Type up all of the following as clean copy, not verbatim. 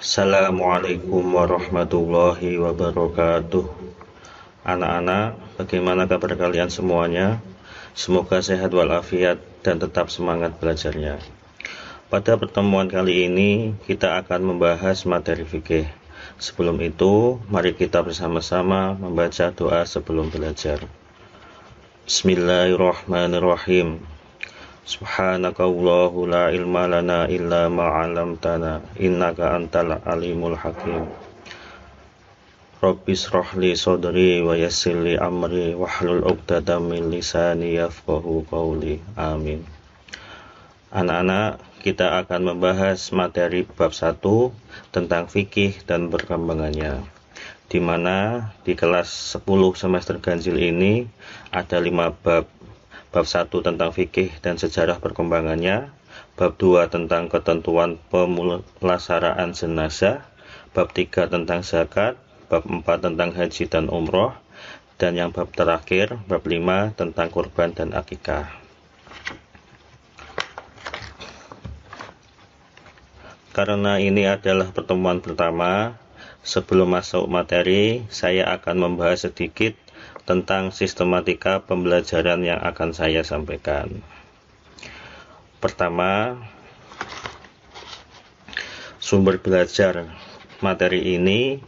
Assalamualaikum warahmatullahi wabarakatuh. Anak-anak, bagaimana kabar kalian semuanya? Semoga sehat walafiat dan tetap semangat belajarnya. Pada pertemuan kali ini, kita akan membahas materi fikih. Sebelum itu, mari kita bersama-sama membaca doa sebelum belajar. Bismillahirrahmanirrahim. Subhanakallahu la ilma lana illa ma'alamtana innaka antal alimul hakim. Rabbis rohli sodri wa yassirli amri wahlul uqdatam min lisani yafqahu qawli. Amin. Anak-anak, kita akan membahas materi bab 1 tentang fikih dan perkembangannya, di mana di kelas 10 semester ganjil ini ada 5 bab. Bab 1 tentang fikih dan sejarah perkembangannya, bab 2 tentang ketentuan pemulasaraan jenazah, bab 3 tentang zakat, bab 4 tentang haji dan umroh, dan yang bab terakhir, bab 5 tentang kurban dan akikah. Karena ini adalah pertemuan pertama, sebelum masuk materi, saya akan membahas sedikit tentang sistematika pembelajaran yang akan saya sampaikan. Pertama, sumber belajar materi ini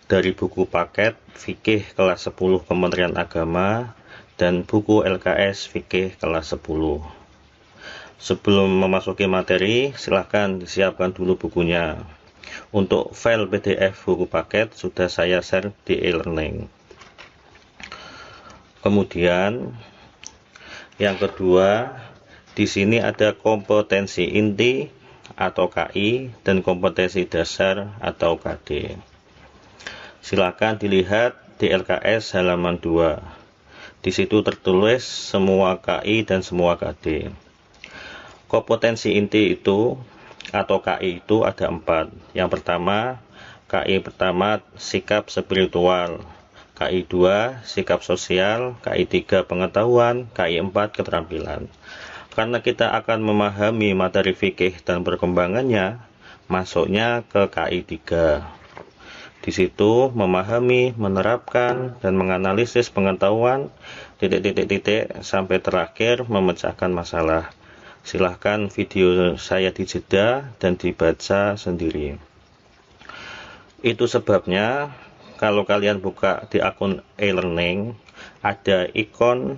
dari buku paket Fikih kelas 10 Kementerian Agama dan buku LKS Fikih kelas 10. Sebelum memasuki materi, silahkan disiapkan dulu bukunya. Untuk file PDF buku paket sudah saya share di e-learning. Kemudian yang kedua, di sini ada kompetensi inti atau KI dan kompetensi dasar atau KD. Silakan dilihat di LKS halaman 2. Di situ tertulis semua KI dan semua KD. Kompetensi inti itu atau KI itu ada 4. Yang pertama, KI pertama sikap spiritual, KI 2 sikap sosial, KI 3 pengetahuan, KI 4 keterampilan. Karena kita akan memahami materi fikih dan perkembangannya, masuknya ke KI 3. Di situ memahami, menerapkan, dan menganalisis pengetahuan, sampai terakhir memecahkan masalah. Silahkan video saya dijeda dan dibaca sendiri. Itu sebabnya kalau kalian buka di akun e-learning, ada ikon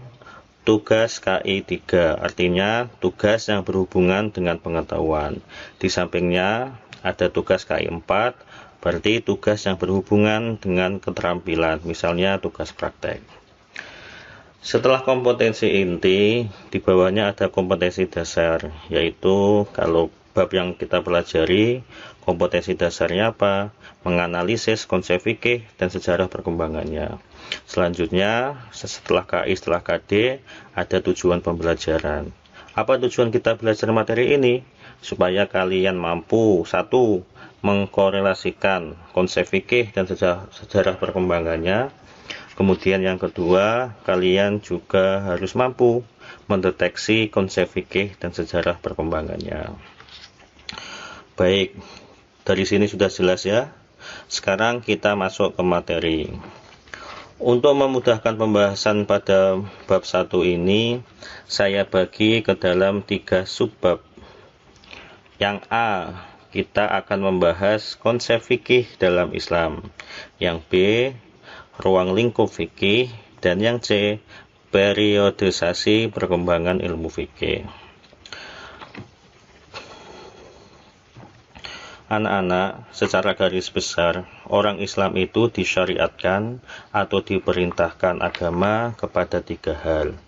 tugas KI 3, artinya tugas yang berhubungan dengan pengetahuan. Di sampingnya ada tugas KI 4, berarti tugas yang berhubungan dengan keterampilan, misalnya tugas praktek. Setelah kompetensi inti, di bawahnya ada kompetensi dasar, yaitu kalau bab yang kita pelajari, kompetensi dasarnya apa? Menganalisis konsep fikih dan sejarah perkembangannya. Selanjutnya, setelah KI, setelah KD, ada tujuan pembelajaran. Apa tujuan kita belajar materi ini? Supaya kalian mampu, 1. Mengkorelasikan konsep fikih dan sejarah perkembangannya. Kemudian yang kedua, kalian juga harus mampu mendeteksi konsep fikih dan sejarah perkembangannya. Baik, dari sini sudah jelas ya. Sekarang kita masuk ke materi. Untuk memudahkan pembahasan pada bab 1 ini, saya bagi ke dalam 3 subbab. Yang A, kita akan membahas konsep fikih dalam Islam. Yang B, ruang lingkup fikih, dan yang C, periodisasi perkembangan ilmu fikih. Anak-anak, secara garis besar, orang Islam itu disyariatkan atau diperintahkan agama kepada 3 hal.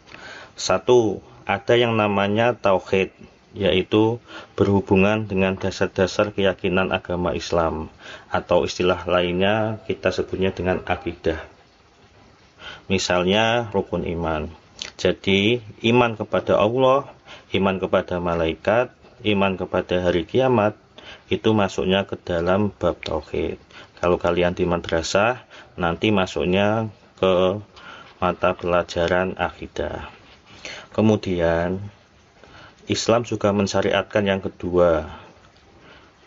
1. Ada yang namanya tauhid, yaitu berhubungan dengan dasar-dasar keyakinan agama Islam, atau istilah lainnya kita sebutnya dengan akidah. Misalnya rukun iman. Jadi iman kepada Allah, iman kepada malaikat, iman kepada hari kiamat, itu masuknya ke dalam bab tauhid. Kalau kalian di madrasah, nanti masuknya ke mata pelajaran akidah. Kemudian Islam juga mensyariatkan yang kedua,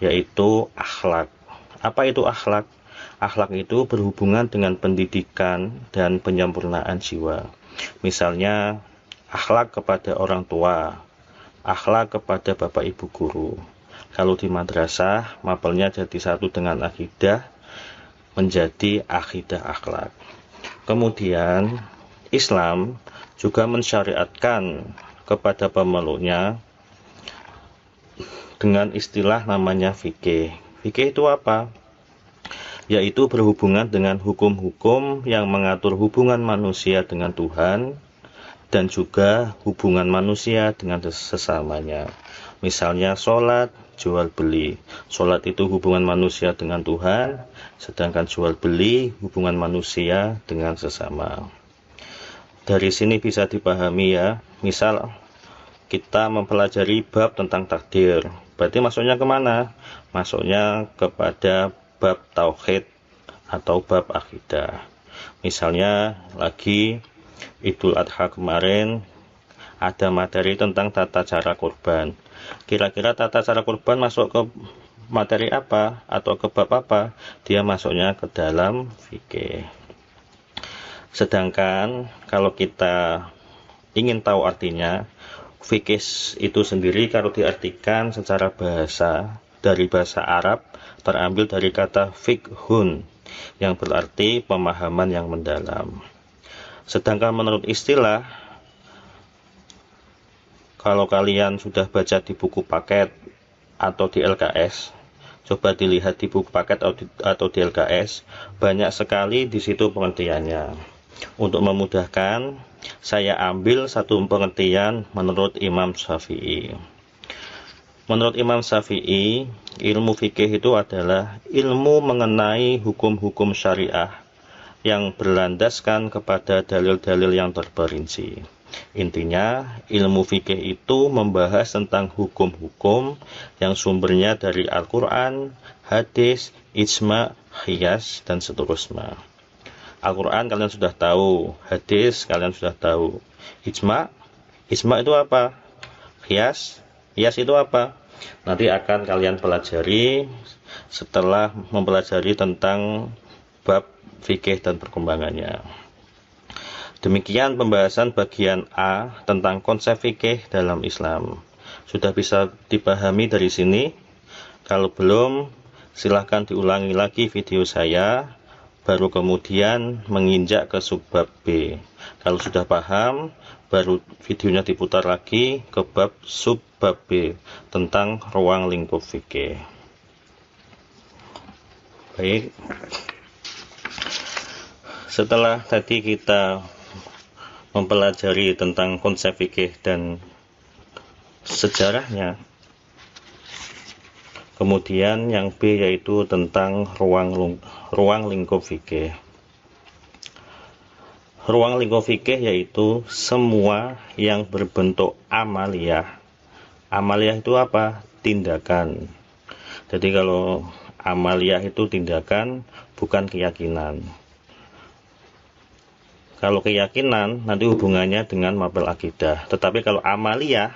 yaitu akhlak. Apa itu akhlak? Akhlak itu berhubungan dengan pendidikan dan penyempurnaan jiwa. Misalnya, akhlak kepada orang tua, akhlak kepada bapak ibu guru. Kalau di madrasah, mapelnya jadi satu dengan akidah, menjadi akidah akhlak. Kemudian, Islam juga mensyariatkan kepada pemeluknya dengan istilah namanya fikih. Fikih itu apa? Yaitu berhubungan dengan hukum-hukum yang mengatur hubungan manusia dengan Tuhan dan juga hubungan manusia dengan sesamanya. Misalnya sholat, jual beli. Sholat itu hubungan manusia dengan Tuhan, sedangkan jual beli hubungan manusia dengan sesama. Dari sini bisa dipahami ya, misal kita mempelajari bab tentang takdir, berarti masuknya kemana? Masuknya kepada bab tauhid atau bab akidah. Misalnya lagi Idul Adha kemarin ada materi tentang tata cara kurban. Kira-kira tata cara kurban masuk ke materi apa atau ke bab apa? Dia masuknya ke dalam fikih. Sedangkan kalau kita ingin tahu artinya, fikih itu sendiri kalau diartikan secara bahasa dari bahasa Arab terambil dari kata fiqhun yang berarti pemahaman yang mendalam. Sedangkan menurut istilah, kalau kalian sudah baca di buku paket atau di LKS, coba dilihat di buku paket atau di LKS, banyak sekali di situ pengertiannya. Untuk memudahkan, saya ambil satu pengertian menurut Imam Syafi'i. Menurut Imam Syafi'i, ilmu fikih itu adalah ilmu mengenai hukum-hukum syariah yang berlandaskan kepada dalil-dalil yang terperinci. Intinya, ilmu fikih itu membahas tentang hukum-hukum yang sumbernya dari Al-Quran, hadis, ijma, qiyas, dan seterusnya. Al-Quran kalian sudah tahu, hadis kalian sudah tahu, ijma itu apa? Qiyas itu apa? Nanti akan kalian pelajari setelah mempelajari tentang bab fikih dan perkembangannya. Demikian pembahasan bagian A tentang konsep fikih dalam Islam. Sudah bisa dipahami dari sini? Kalau belum, silahkan diulangi lagi video saya, baru kemudian menginjak ke subbab B. Kalau sudah paham, baru videonya diputar lagi ke bab subbab B tentang ruang lingkup fikih. Baik. Setelah tadi kita mempelajari tentang konsep fikih dan sejarahnya, kemudian yang B yaitu tentang ruang lingkup fikih. Ruang lingkup fikih yaitu semua yang berbentuk amaliyah. Amaliyah itu apa? Tindakan. Jadi kalau amaliyah itu tindakan, bukan keyakinan. Kalau keyakinan nanti hubungannya dengan mapel akidah. Tetapi kalau amaliyah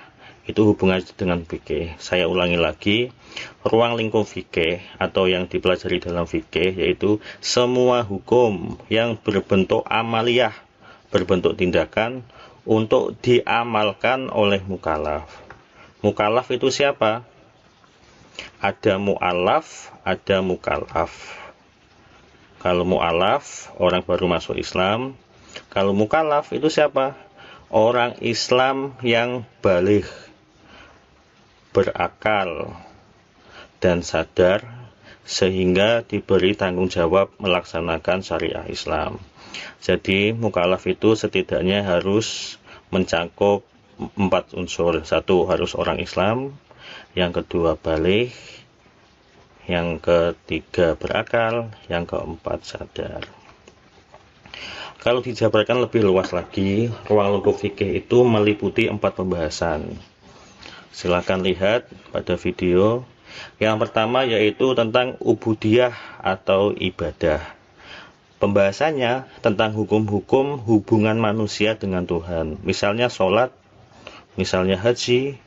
itu hubungannya dengan fikih. Saya ulangi lagi, ruang lingkup fikih atau yang dipelajari dalam fikih yaitu semua hukum yang berbentuk amaliyah, berbentuk tindakan untuk diamalkan oleh mukallaf. Mukallaf itu siapa? Ada mu'alaf, ada mukallaf. Kalau mu'alaf, orang baru masuk Islam. Kalau mukallaf itu siapa? Orang Islam yang baligh, berakal dan sadar sehingga diberi tanggung jawab melaksanakan syariah Islam. Jadi mukallaf itu setidaknya harus mencakup 4 unsur. 1 harus orang Islam, yang kedua baligh, yang ketiga berakal, yang keempat sadar. Kalau dijabarkan lebih luas lagi, ruang lingkup fikih itu meliputi 4 pembahasan. Silakan lihat pada video. Yang pertama yaitu tentang ubudiyah atau ibadah. Pembahasannya tentang hukum-hukum hubungan manusia dengan Tuhan. Misalnya sholat, misalnya haji,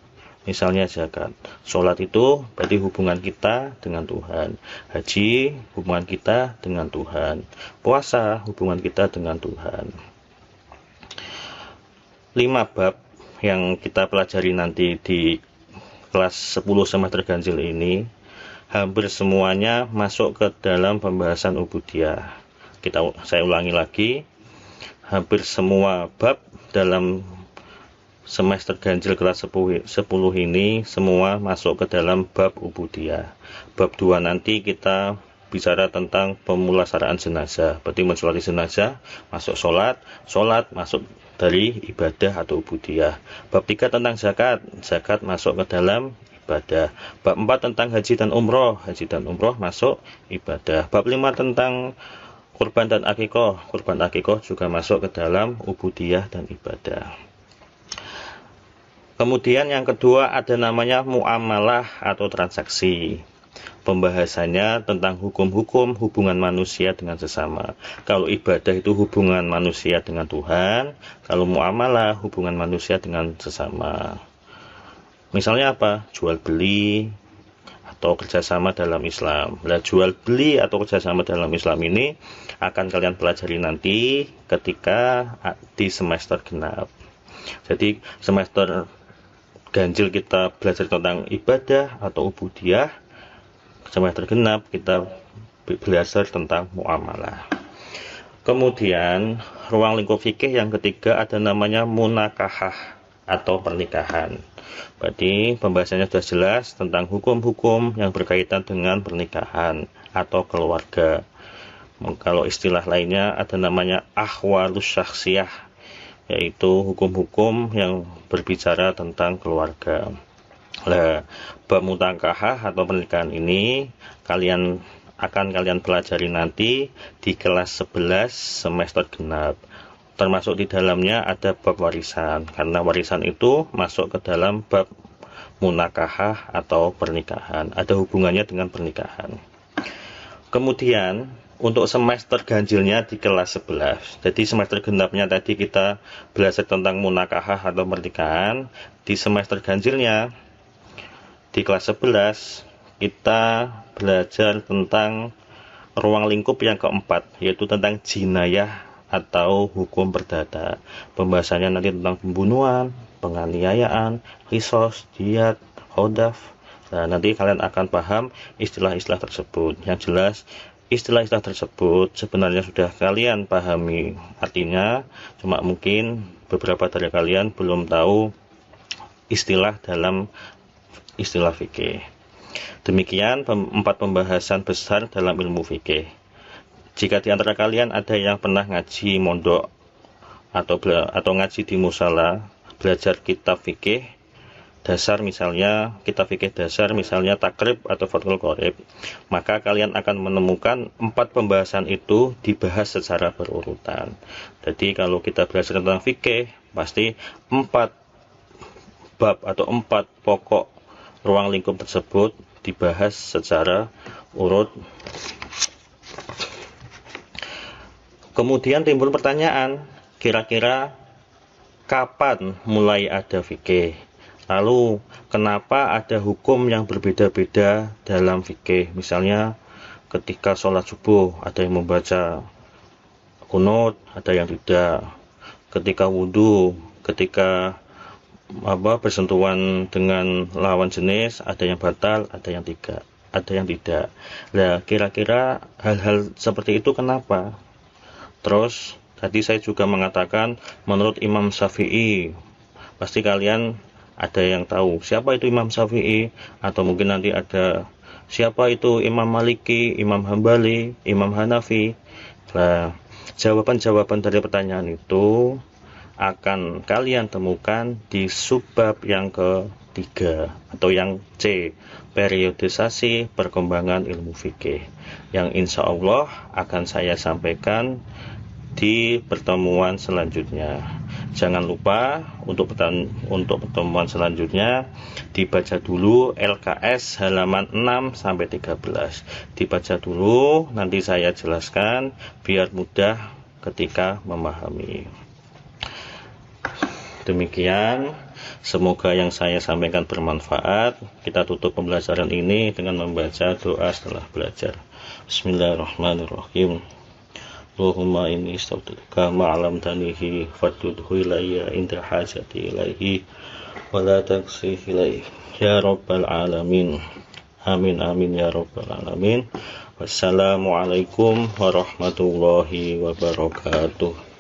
misalnya zakat. Sholat itu berarti hubungan kita dengan Tuhan. Haji, hubungan kita dengan Tuhan. Puasa, hubungan kita dengan Tuhan. 5 bab yang kita pelajari nanti di kelas 10 semester ganjil ini, hampir semuanya masuk ke dalam pembahasan ubudiyah. Saya ulangi lagi, hampir semua bab dalam semester ganjil kelas 10 ini semua masuk ke dalam bab ubudiyah. Bab 2 nanti kita bicara tentang pemulasaraan jenazah, berarti mensolati jenazah masuk sholat masuk dari ibadah atau ubudiyah. Bab 3 tentang zakat masuk ke dalam ibadah. Bab 4 tentang haji dan umroh masuk ibadah. Bab 5 tentang kurban dan akikoh juga masuk ke dalam ubudiyah dan ibadah. Kemudian yang kedua ada namanya muamalah atau transaksi. Pembahasannya tentang hukum-hukum hubungan manusia dengan sesama. Kalau ibadah itu hubungan manusia dengan Tuhan, kalau muamalah hubungan manusia dengan sesama. Misalnya apa? Jual beli atau kerjasama dalam Islam. Nah, jual beli atau kerjasama dalam Islam ini akan kalian pelajari nanti ketika di semester genap. Jadi semester ganjil kita belajar tentang ibadah atau ubudiyah, semester genap kita belajar tentang muamalah. Kemudian ruang lingkup fikih yang ketiga ada namanya munakahah atau pernikahan. Berarti pembahasannya sudah jelas tentang hukum-hukum yang berkaitan dengan pernikahan atau keluarga. Kalau istilah lainnya ada namanya ahwalus syakhsiyah, yaitu hukum-hukum yang berbicara tentang keluarga. Nah, bab munakahah atau pernikahan ini kalian pelajari nanti di kelas 11 semester genap. Termasuk di dalamnya ada bab warisan, karena warisan itu masuk ke dalam bab munakahah atau pernikahan, ada hubungannya dengan pernikahan. Kemudian untuk semester ganjilnya di kelas 11, jadi semester genapnya tadi kita belajar tentang munakahah atau pernikahan. Di semester ganjilnya di kelas 11 kita belajar tentang ruang lingkup yang keempat, yaitu tentang jinayah atau hukum perdata. Pembahasannya nanti tentang pembunuhan, penganiayaan, qisas, diyat, hodaf. Nah, nanti kalian akan paham istilah-istilah tersebut. Yang jelas istilah-istilah tersebut sebenarnya sudah kalian pahami artinya, cuma mungkin beberapa dari kalian belum tahu istilah dalam istilah fikih. Demikian 4 pembahasan besar dalam ilmu fikih. Jika di antara kalian ada yang pernah ngaji mondok atau ngaji di musala, belajar kitab fikih dasar, misalnya kitab fikih dasar, misalnya takrib atau fathul qorib, maka kalian akan menemukan 4 pembahasan itu dibahas secara berurutan. Jadi kalau kita belajar tentang fikih, pasti 4 bab atau 4 pokok ruang lingkup tersebut dibahas secara urut. Kemudian timbul pertanyaan, kira-kira kapan mulai ada fikih? Lalu kenapa ada hukum yang berbeda-beda dalam fikih? Misalnya ketika sholat subuh ada yang membaca kunut, ada yang tidak. Ketika wudhu, ketika bersentuhan dengan lawan jenis, ada yang batal, ada yang tidak. Nah, kira-kira hal-hal seperti itu kenapa? Terus tadi saya juga mengatakan menurut Imam Syafi'i, pasti kalian ada yang tahu siapa itu Imam Syafi'i, atau mungkin nanti ada siapa itu Imam Maliki, Imam Hambali, Imam Hanafi. Nah, jawaban-jawaban dari pertanyaan itu akan kalian temukan di subbab yang ketiga atau yang C, periodisasi perkembangan ilmu fikih, yang insya Allah akan saya sampaikan di pertemuan selanjutnya. Jangan lupa untuk pertemuan selanjutnya dibaca dulu LKS halaman 6-13. Dibaca dulu, nanti saya jelaskan biar mudah ketika memahami. Demikian, Semoga yang saya sampaikan bermanfaat. Kita tutup pembelajaran ini dengan membaca doa setelah belajar. Bismillahirrahmanirrahim. Allahumma inni astautuka ma'alam tanihi fadudhu ilayya inda hajati ilaihi wa la taksih ilaihi ya rabbal alamin. Amin amin ya rabbal alamin. Wassalamualaikum warahmatullahi wabarakatuh.